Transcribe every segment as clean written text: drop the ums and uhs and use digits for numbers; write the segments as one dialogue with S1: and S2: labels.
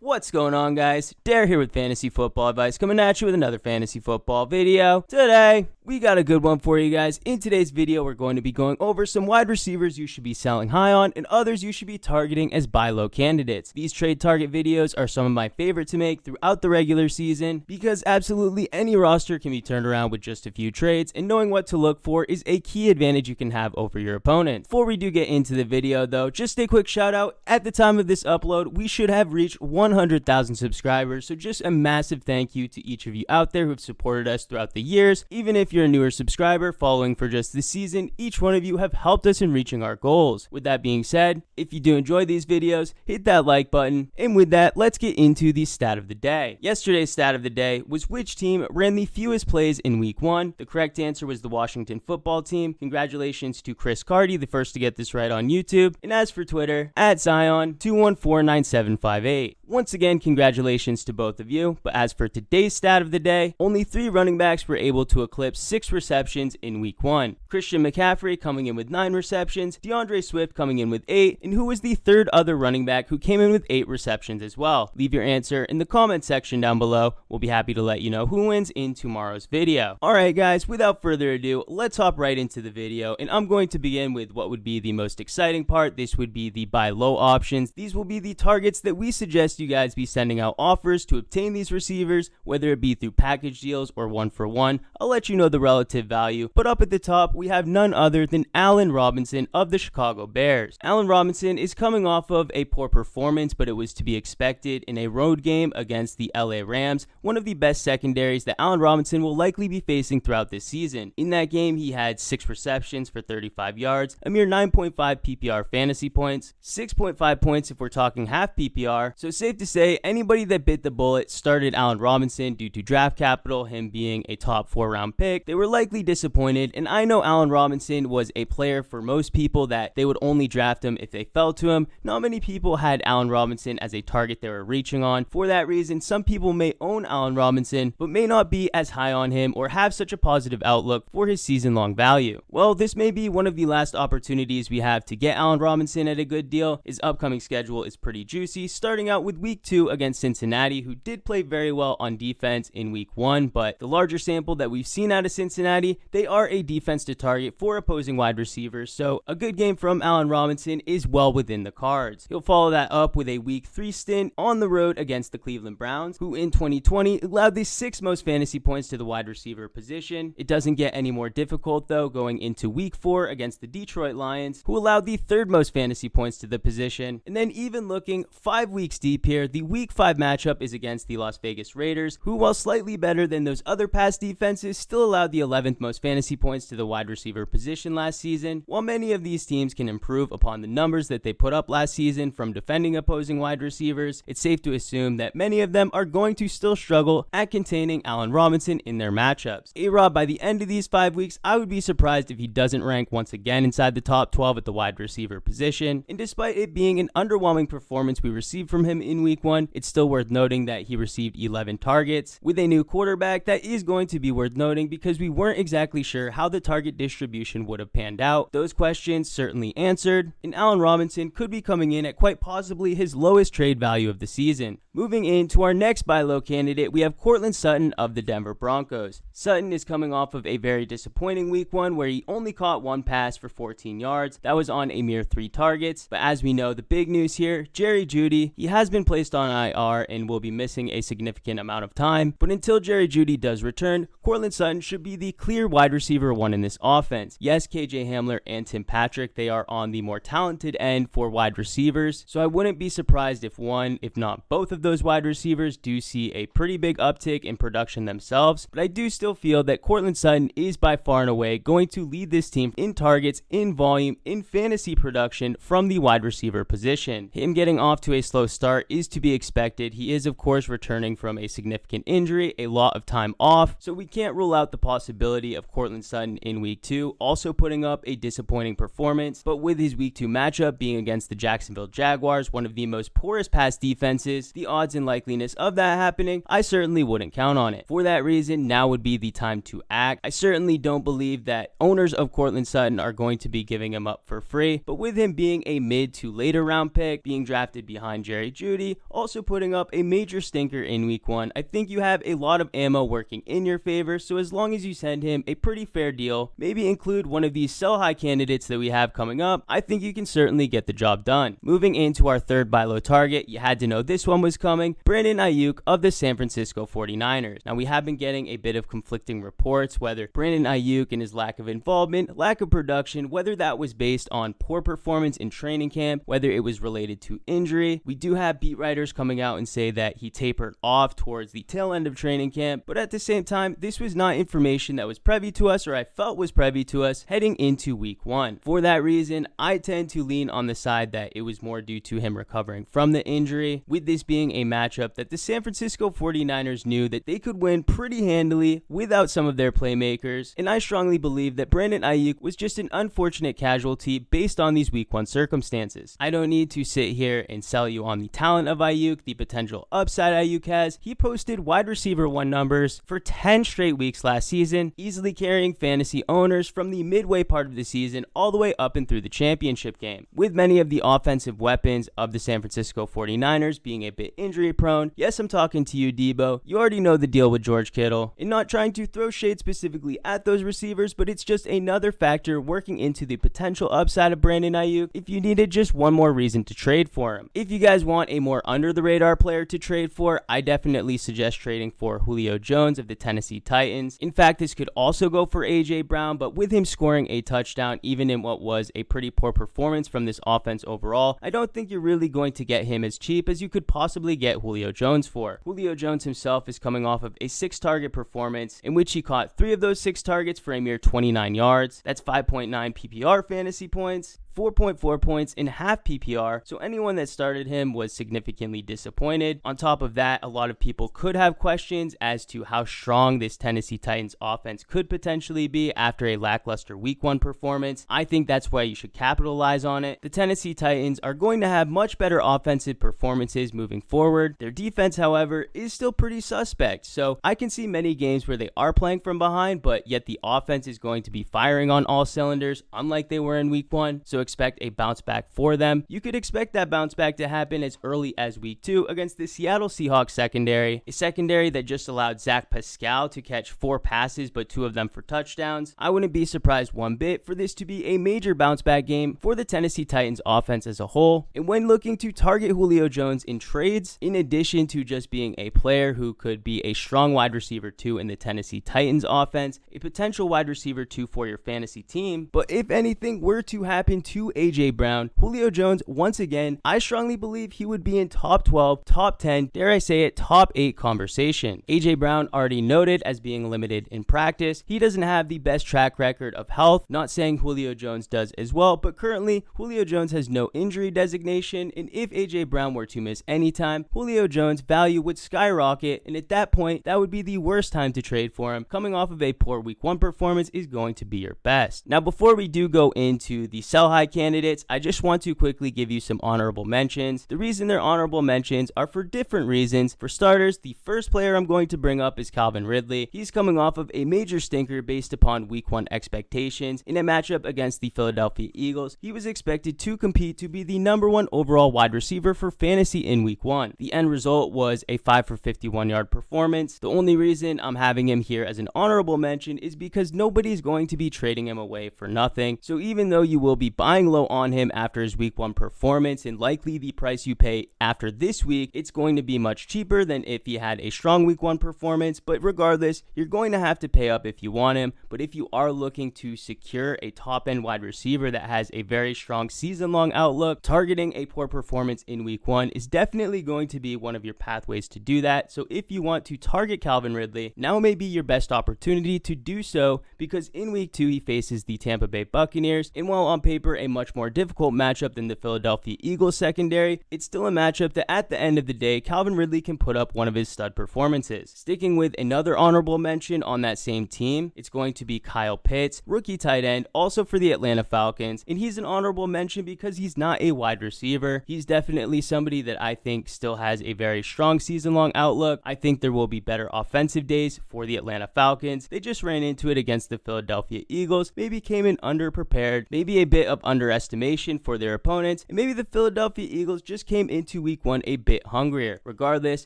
S1: What's going on, guys? Dare here with Fantasy Football Advice, coming at you with another fantasy football video. Today, we got a good one for you guys. In today's video, we're going to be going over some wide receivers you should be selling high on and others you should be targeting as buy low candidates. These trade target videos are some of my favorite to make throughout the regular season because absolutely any roster can be turned around with just a few trades, and knowing what to look for is a key advantage you can have over your opponent. Before we do get into the video though, just a quick shout out. At the time of this upload, we should have reached 100,000 subscribers, so just a massive thank you to each of you out there who have supported us throughout the years. Even if you're a newer subscriber following for just this season, each one of you have helped us in reaching our goals. With that being said, if you do enjoy these videos, hit that like button, and with that, let's get into the stat of the day. Yesterday's stat of the day was which team ran the fewest plays in week 1. The correct answer was the Washington football team. Congratulations to Chris Carty, the first to get this right on YouTube. And as for Twitter, at Zion2149758. Once again, congratulations to both of you. But as for today's stat of the day, only 3 running backs were able to eclipse 6 receptions in week 1. Christian McCaffrey coming in with 9 receptions, DeAndre Swift coming in with 8, and who was the third other running back who came in with 8 receptions as well? Leave your answer in the comment section down below. We'll be happy to let you know who wins in tomorrow's video. Alright guys, without further ado, let's hop right into the video, and I'm going to begin with what would be the most exciting part. This would be the buy low options. These will be the targets that we suggest you guys be sending out offers to obtain these receivers, whether it be through package deals or 1-for-1. I'll let you know the relative value, but up at the top we have none other than Allen Robinson of the Chicago Bears. Allen Robinson is coming off of a poor performance, but it was to be expected in a road game against the LA Rams, one of the best secondaries that Allen Robinson will likely be facing throughout this season. In that game, he had 6 receptions for 35 yards, a mere 9.5 PPR fantasy points, 6.5 points if we're talking half PPR, so safe to say anybody that bit the bullet started Allen Robinson due to draft capital, him being a top 4 round pick. They were likely disappointed, and I know Allen Robinson was a player for most people that they would only draft him if they fell to him. Not many people had Allen Robinson as a target they were reaching on. For that reason, some people may own Allen Robinson, but may not be as high on him or have such a positive outlook for his season-long value. Well, this may be one of the last opportunities we have to get Allen Robinson at a good deal. His upcoming schedule is pretty juicy, starting out with week 2 against Cincinnati, who did play very well on defense in week 1, but the larger sample that we've seen out of Cincinnati, they are a defense to target for opposing wide receivers, so a good game from Allen Robinson is well within the cards. He'll follow that up with a week 3 stint on the road against the Cleveland Browns, who in 2020 allowed the 6th most fantasy points to the wide receiver position. It doesn't get any more difficult though going into week 4 against the Detroit Lions, who allowed the 3rd most fantasy points to the position. And then even looking 5 weeks deep here, the week 5 matchup is against the Las Vegas Raiders, who while slightly better than those other past defenses, still allowed the 11th most fantasy points to the wide receiver position last season. While many of these teams can improve upon the numbers that they put up last season from defending opposing wide receivers, it's safe to assume that many of them are going to still struggle at containing Allen Robinson in their matchups. A-Rob, by the end of these 5 weeks, I would be surprised if he doesn't rank once again inside the top 12 at the wide receiver position. And despite it being an underwhelming performance we received from him in week 1, it's still worth noting that he received 11 targets. With a new quarterback, that is going to be worth noting because we weren't exactly sure how the target distribution would have panned out. Those questions certainly answered, and Allen Robinson could be coming in at quite possibly his lowest trade value of the season. Moving into our next buy low candidate, we have Courtland Sutton of the Denver Broncos. Sutton is coming off of a very disappointing week 1 where he only caught 1 pass for 14 yards. That was on a mere 3 targets. But as we know, the big news here, Jerry Jeudy, he has been placed on IR and will be missing a significant amount of time. But until Jerry Jeudy does return, Courtland Sutton should be the clear wide receiver 1 in this offense. Yes, KJ Hamler and Tim Patrick, they are on the more talented end for wide receivers. So I wouldn't be surprised if one, if not both of those wide receivers do see a pretty big uptick in production themselves, but I do still feel that Courtland Sutton is by far and away going to lead this team in targets, in volume, in fantasy production from the wide receiver position. Him getting off to a slow start is to be expected. He is of course returning from a significant injury, a lot of time off, so we can't rule out the possibility of Courtland Sutton in week 2 also putting up a disappointing performance, but with his week 2 matchup being against the Jacksonville Jaguars, one of the most porous pass defenses, the odds and likeliness of that happening, I certainly wouldn't count on it. For that reason, now would be the time to act. I certainly don't believe that owners of Courtland Sutton are going to be giving him up for free, but with him being a mid to later round pick, being drafted behind Jerry Jeudy, also putting up a major stinker in week 1, I think you have a lot of ammo working in your favor. So as long as you send him a pretty fair deal, maybe include one of these sell high candidates that we have coming up, I think you can certainly get the job done. Moving into our third buy low target, you had to know this one was coming, Brandon Aiyuk of the San Francisco 49ers. Now we have been getting a bit of conflicting reports whether Brandon Aiyuk and his lack of involvement, lack of production, whether that was based on poor performance in training camp, whether it was related to injury. We do have beat writers coming out and say that he tapered off towards the tail end of training camp, but at the same time, this was not information that was privy to us, or I felt was privy to us heading into week 1. For that reason, I tend to lean on the side that it was more due to him recovering from the injury, with this being a matchup that the San Francisco 49ers knew that they could win pretty handily without some of their playmakers, and I strongly believe that Brandon Aiyuk was just an unfortunate casualty based on these week 1 circumstances. I don't need to sit here and sell you on the talent of Aiyuk, the potential upside Aiyuk has. He posted wide receiver 1 numbers for 10 straight weeks last season, easily carrying fantasy owners from the midway part of the season all the way up and through the championship game. With many of the offensive weapons of the San Francisco 49ers being a bit injury prone, yes, I'm talking to you, Deebo. You already know the deal with George Kittle, and not trying to throw shade specifically at those receivers, but it's just another factor working into the potential upside of Brandon Aiyuk if you needed just one more reason to trade for him. If you guys want a more under the radar player to trade for, I definitely suggest trading for Julio Jones of the Tennessee Titans. In fact, this could also go for AJ Brown, but with him scoring a touchdown even in what was a pretty poor performance from this offense overall, I don't think you're really going to get him as cheap as you could possibly get Julio Jones for. Julio Jones himself is coming off of a 6 target performance in which he caught 3 of those 6 targets for a mere 29 yards. That's 5.9 PPR fantasy points, 4.4 points in half PPR, so anyone that started him was significantly disappointed. On top of that, a lot of people could have questions as to how strong this Tennessee Titans offense could potentially be after a lackluster week 1 performance. I think that's why you should capitalize on it. The Tennessee Titans are going to have much better offensive performances moving forward. Their defense, however, is still pretty suspect, so I can see many games where they are playing from behind, but yet the offense is going to be firing on all cylinders, unlike they were in week 1, so expect a bounce back for them. You could expect that bounce back to happen as early as week 2 against the Seattle Seahawks secondary, a secondary that just allowed Zach Pascal to catch 4 passes, but 2 of them for touchdowns. I wouldn't be surprised one bit for this to be a major bounce back game for the Tennessee Titans offense as a whole. And when looking to target Julio Jones in trades, in addition to just being a player who could be a strong wide receiver 2 in the Tennessee Titans offense, a potential wide receiver 2 for your fantasy team, but if anything were to happen to AJ Brown, Julio Jones, once again, I strongly believe he would be in top 12, top 10, dare I say it, top 8 conversation. AJ Brown already noted as being limited in practice. He doesn't have the best track record of health, not saying Julio Jones does as well, but currently Julio Jones has no injury designation, and if AJ Brown were to miss any time, Julio Jones' value would skyrocket, and at that point, that would be the worst time to trade for him. Coming off of a poor week 1 performance is going to be your best. Now, before we do go into the sell high candidates, I just want to quickly give you some honorable mentions. The reason they're honorable mentions are for different reasons. For starters, the first player I'm going to bring up is Calvin Ridley. He's coming off of a major stinker based upon week 1 expectations. In a matchup against the Philadelphia Eagles, he was expected to compete to be the number 1 overall wide receiver for fantasy in week 1. The end result was a 5 for 51 yard performance. The only reason I'm having him here as an honorable mention is because nobody's going to be trading him away for nothing. So even though you will be buying low on him after his week 1 performance, and likely the price you pay after this week, it's going to be much cheaper than if he had a strong week 1 performance, but regardless, you're going to have to pay up if you want him. But if you are looking to secure a top end wide receiver that has a very strong season long outlook, targeting a poor performance in week 1 is definitely going to be one of your pathways to do that. So if you want to target Calvin Ridley, now may be your best opportunity to do so, because in week 2 he faces the Tampa Bay Buccaneers, and while on paper a much more difficult matchup than the Philadelphia Eagles secondary, it's still a matchup that at the end of the day, Calvin Ridley can put up one of his stud performances. Sticking with another honorable mention on that same team, it's going to be Kyle Pitts, rookie tight end, also for the Atlanta Falcons, and he's an honorable mention because he's not a wide receiver. He's definitely somebody that I think still has a very strong season-long outlook. I think there will be better offensive days for the Atlanta Falcons. They just ran into it against the Philadelphia Eagles, maybe came in underprepared, maybe a bit of underestimation for their opponents, and maybe the Philadelphia Eagles just came into week 1 a bit hungrier. Regardless,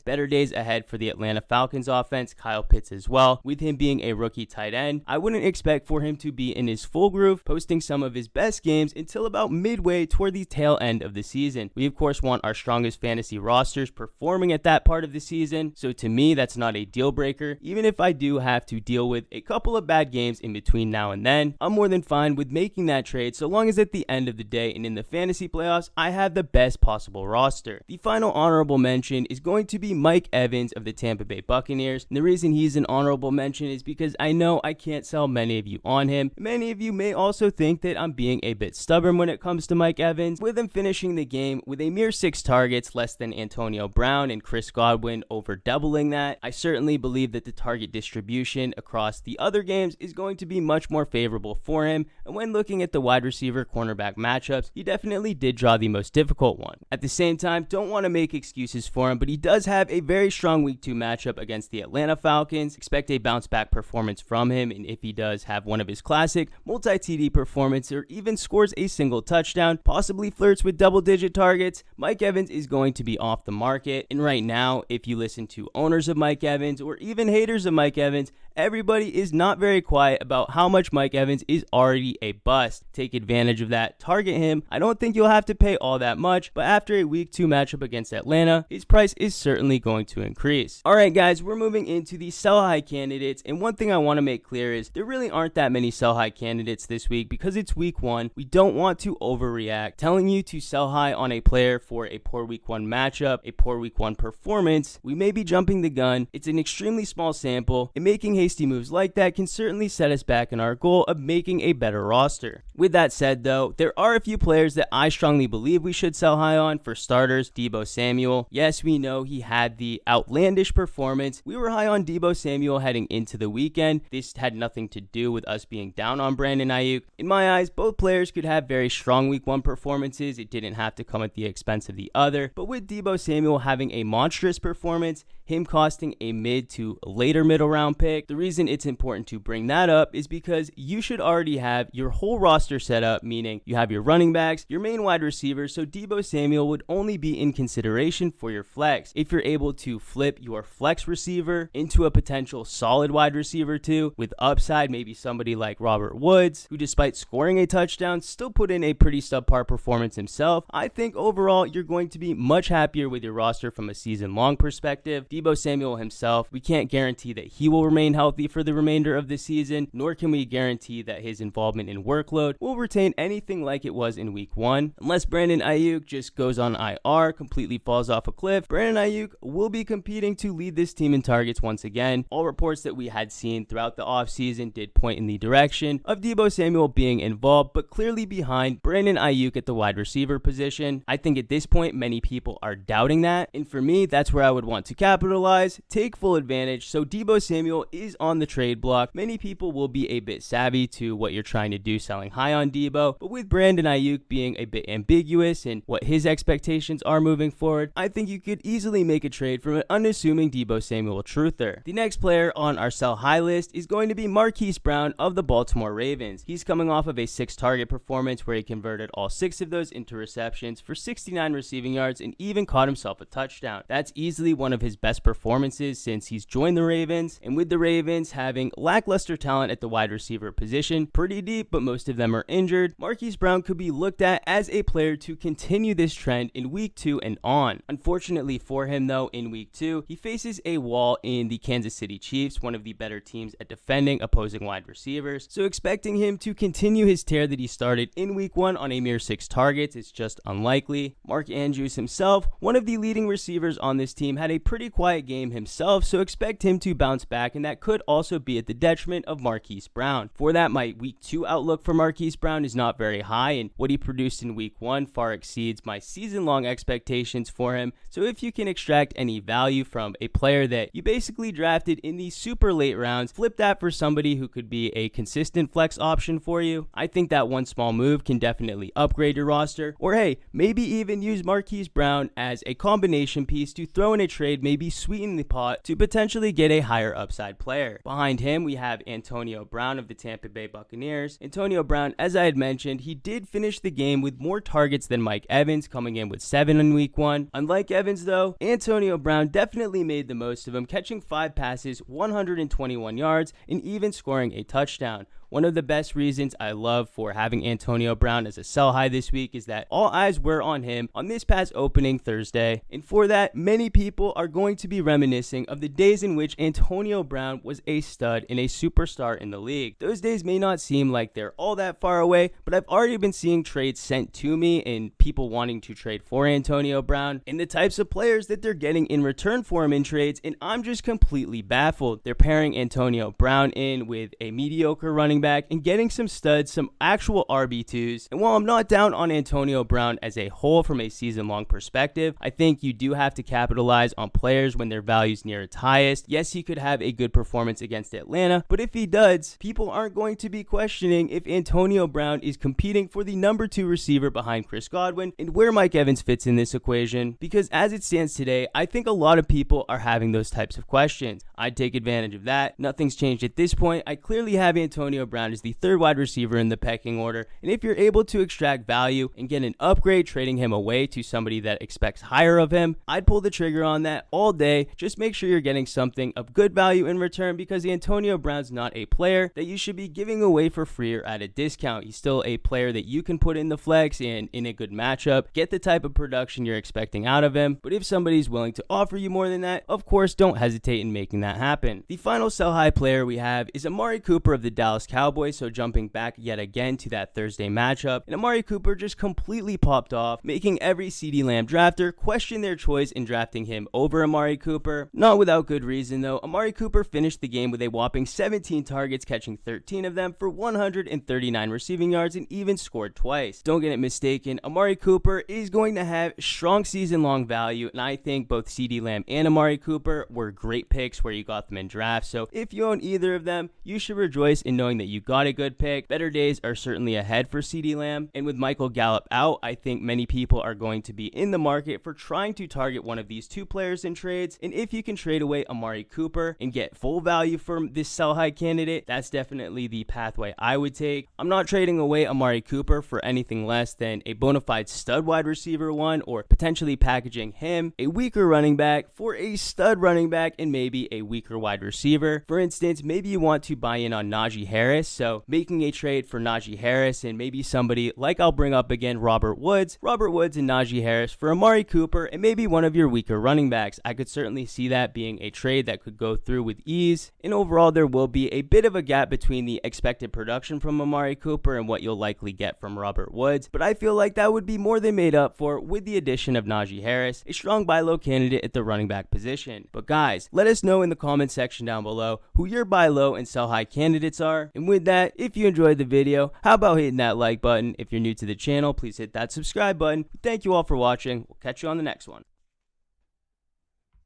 S1: better days ahead for the Atlanta Falcons offense, Kyle Pitts as well. With him being a rookie tight end, I wouldn't expect for him to be in his full groove, posting some of his best games until about midway toward the tail end of the season. We of course want our strongest fantasy rosters performing at that part of the season, so to me that's not a deal breaker. Even if I do have to deal with a couple of bad games in between now and then, I'm more than fine with making that trade so long as at the end of the day and in the fantasy playoffs, I have the best possible roster. The final honorable mention is going to be Mike Evans of the Tampa Bay Buccaneers, and the reason he's an honorable mention is because I know I can't sell many of you on him. Many of you may also think that I'm being a bit stubborn when it comes to Mike Evans, with him finishing the game with a mere 6 targets, less than Antonio Brown and Chris Godwin, over doubling that. I certainly believe that the target distribution across the other games is going to be much more favorable for him, and when looking at the wide receiver cornerback matchups, he definitely did draw the most difficult one. At the same time, don't want to make excuses for him, but he does have a very strong week 2 matchup against the Atlanta Falcons. Expect a bounce back performance from him, and if he does have one of his classic multi-TD performance or even scores a single touchdown, possibly flirts with double-digit targets, Mike Evans is going to be off the market. And right now, if you listen to owners of Mike Evans or even haters of Mike Evans, everybody is not very quiet about how much Mike Evans is already a bust. Take advantage of that, target him. I don't think you'll have to pay all that much, but after a week 2 matchup against Atlanta, his price is certainly going to increase. Alright guys, we're moving into the sell high candidates, and one thing I want to make clear is there really aren't that many sell high candidates this week because it's week 1. We don't want to overreact. Telling you to sell high on a player for a poor week 1 matchup, a poor week 1 performance, we may be jumping the gun. It's an extremely small sample, and making hasty moves like that can certainly set us back in our goal of making a better roster. With that said though, there are a few players that I strongly believe we should sell high on. For starters, Deebo Samuel. Yes, we know he had the outlandish performance. We were high on Deebo Samuel heading into the weekend. This had nothing to do with us being down on Brandon Aiyuk. In my eyes, both players could have very strong week 1 performances. It didn't have to come at the expense of the other, but with Deebo Samuel having a monstrous performance, him costing a mid to later middle round pick, the reason it's important to bring that up is because you should already have your whole roster set up, meaning you have your running backs, your main wide receivers, so Deebo Samuel would only be in consideration for your flex. If you're able to flip your flex receiver into a potential solid wide receiver too, with upside, maybe somebody like Robert Woods, who despite scoring a touchdown, still put in a pretty subpar performance himself, I think overall you're going to be much happier with your roster from a season-long perspective. Deebo Samuel himself, we can't guarantee that he will remain healthy for the remainder of the season, nor can we guarantee that his involvement in workload will retain anything like it was in week 1. Unless Brandon Aiyuk just goes on IR, completely falls off a cliff, Brandon Aiyuk will be competing to lead this team in targets once again. All reports that we had seen throughout the offseason did point in the direction of Deebo Samuel being involved, but clearly behind Brandon Aiyuk at the wide receiver position. I think at this point, many people are doubting that, and for me, that's where I would want to capitalize, take full advantage. So Deebo Samuel is on the trade block. Many people will be a bit savvy to what you're trying to do selling high on Deebo, but with Brandon Aiyuk being a bit ambiguous in what his expectations are moving forward, I think you could easily make a trade from an unassuming Deebo Samuel truther. The next player on our sell high list is going to be Marquise Brown of the Baltimore Ravens. He's coming off of a 6 target performance where he converted all 6 of those into receptions for 69 receiving yards and even caught himself a touchdown. That's easily one of his best performances since he's joined the Ravens, and with the Ravens having lackluster talent at the wide receiver position, pretty deep, but most of them are injured, Marquise Brown could be looked at as a player to continue this trend in week 2 and on. Unfortunately for him though, in week 2, he faces a wall in the Kansas City Chiefs, one of the better teams at defending opposing wide receivers, so expecting him to continue his tear that he started in week 1 on a mere 6 targets is just unlikely. Mark Andrews himself, one of the leading receivers on this team, had a pretty quiet game himself, so expect him to bounce back, and that could also be at the detriment of Marquise Brown. For that, my week 2 outlook for Marquise Brown is not very very high, and what he produced in week 1 far exceeds my season-long expectations for him. So if you can extract any value from a player that you basically drafted in the super late rounds, flip that for somebody who could be a consistent flex option for you. I think that one small move can definitely upgrade your roster. Or hey, maybe even use Marquise Brown as a combination piece to throw in a trade, maybe sweeten the pot to potentially get a higher upside player. Behind him, we have Antonio Brown of the Tampa Bay Buccaneers. Antonio Brown, as I had mentioned, he did finish the game with more targets than Mike Evans, coming in with 7 in week 1. Unlike Evans though, Antonio Brown definitely made the most of him, catching 5 passes, 121 yards, and even scoring a touchdown. One of the best reasons I love for having Antonio Brown as a sell high this week is that all eyes were on him on this past opening Thursday. And for that, many people are going to be reminiscing of the days in which Antonio Brown was a stud and a superstar in the league. Those days may not seem like they're all that far away, but I've already been seeing trades sent to me and people wanting to trade for Antonio Brown and the types of players that they're getting in return for him in trades, and I'm just completely baffled. They're pairing Antonio Brown in with a mediocre running back and getting some studs, some actual RB2s. And while I'm not down on Antonio Brown as a whole from a season-long perspective, I think you do have to capitalize on players when their value's near its highest. Yes, he could have a good performance against Atlanta, but if he does, people aren't going to be questioning if Antonio Brown is competing for the number 2 receiver behind Chris Godwin and where Mike Evans fits in this equation, because as it stands today, I think a lot of people are having those types of questions. I'd take advantage of that. Nothing's changed at this point. I clearly have Antonio Brown as the 3rd wide receiver in the pecking order, and if you're able to extract value and get an upgrade trading him away to somebody that expects higher of him, I'd pull the trigger on that all day. Just make sure you're getting something of good value in return, because Antonio Brown's not a player that you should be giving away for free or at a discount. He's still a player that you can put in the flex and in a good matchup, get the type of production you're expecting out of him. But if somebody's willing to offer you more than that, of course, don't hesitate in making that happen. The final sell high player we have is Amari Cooper of the Dallas Cowboys. So jumping back yet again to that Thursday matchup, and Amari Cooper just completely popped off, making every CeeDee Lamb drafter question their choice in drafting him over Amari Cooper. Not without good reason though. Amari Cooper finished the game with a whopping 17 targets, catching 13 of them for 139 receiving yards, and even scored twice. Don't get it mistaken, Amari Cooper is going to have strong season-long value, and I think both CeeDee Lamb and Amari Cooper were great picks where you got them in drafts. So if you own either of them, you should rejoice in knowing that you got a good pick. Better days are certainly ahead for CeeDee Lamb, and with Michael Gallup out, I think many people are going to be in the market for trying to target one of these 2 players in trades. And if you can trade away Amari Cooper and get full value from this sell high candidate, that's definitely the pathway I would take. I'm not trading away Amari Cooper for anything less than a bona fide stud wide receiver 1, or potentially packaging him a weaker running back for a stud running back and maybe a weaker wide receiver. For instance, maybe you want to buy in on Najee Harris, so making a trade for Najee Harris and maybe somebody like, I'll bring up again, Robert Woods and Najee Harris for Amari Cooper and maybe one of your weaker running backs. I could certainly see that being a trade that could go through with ease. And overall, there will be a bit of a gap between the expected production from Amari Cooper and what you'll likely get from Robert Woods, but I feel like that would be more than made up for with the addition of Najee Harris, a strong buy low candidate at the running back position. But guys, let us know in the comment section down below who your buy low and sell high candidates are. And with that, if you enjoyed the video, how about hitting that like button? If you're new to the channel, please hit that subscribe button. Thank you all for watching. We'll catch you on the next one.